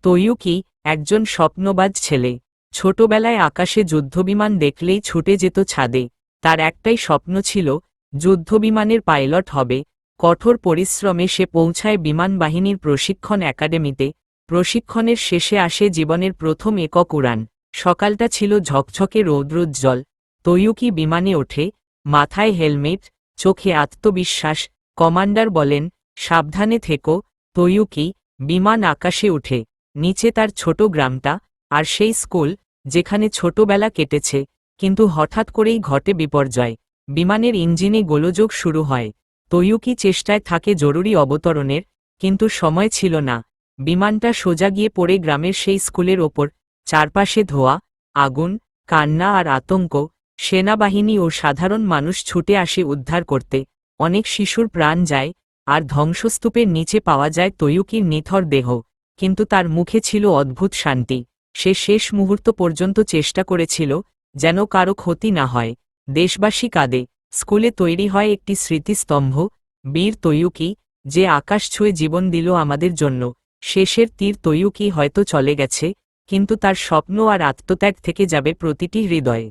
তৈয়ুকি একজন স্বপ্নবাজ ছেলে। ছোটবেলায় আকাশে যুদ্ধবিমান দেখলেই ছুটে যেত ছাদে। তার একটাই স্বপ্ন ছিল, যুদ্ধবিমানের পাইলট হবে। কঠোর পরিশ্রমে সে পৌঁছায় বিমান বাহিনীর প্রশিক্ষণ একাডেমিতে। প্রশিক্ষণের শেষে আসে জীবনের প্রথম একক উড়ান। সকালটা ছিল ঝকঝকে রৌদ্রোজ্জ্বল। তৈয়ুকি বিমানে ওঠে, মাথায় হেলমেট, চোখে আত্মবিশ্বাস। কমান্ডার বলেন, সাবধানে থেকো তৈয়ুকি। বিমান আকাশে উঠে। নিচে তার ছোট গ্রামটা, আর সেই স্কুল, যেখানে ছোটবেলা কেটেছে। কিন্তু হঠাৎ করেই ঘটে বিপর্যয়। বিমানের ইঞ্জিনে গোলযোগ শুরু হয়। তৈয়ুকি চেষ্টায় থাকে জরুরি অবতরণের, কিন্তু সময় ছিল না। বিমানটা সোজা গিয়ে পড়ে গ্রামের সেই স্কুলের ওপর। চারপাশে ধোঁয়া, আগুন, কান্না আর আতঙ্ক। সেনাবাহিনী ও সাধারণ মানুষ ছুটে আসে উদ্ধার করতে। অনেক শিশুর প্রাণ যায়, আর ধ্বংসস্তূপের নিচে পাওয়া যায় তৈয়ুকির নিথর দেহ। কিন্তু তার মুখে ছিল অদ্ভুত শান্তি। সে শেষ মুহূর্ত পর্যন্ত চেষ্টা করেছিল, যেন কারো ক্ষতি না হয়। দেশবাসী কাঁদে। স্কুলে তৈরি হয় একটি স্মৃতিস্তম্ভ, বীর তৈয়ুকি, যে আকাশ ছুঁয়ে জীবন দিল আমাদের জন্য। শেষের তীর তৈয়ুকি হয়তো চলে গেছে, কিন্তু তার স্বপ্ন আর আত্মত্যাগ থেকে যাবে প্রতিটি হৃদয়ে।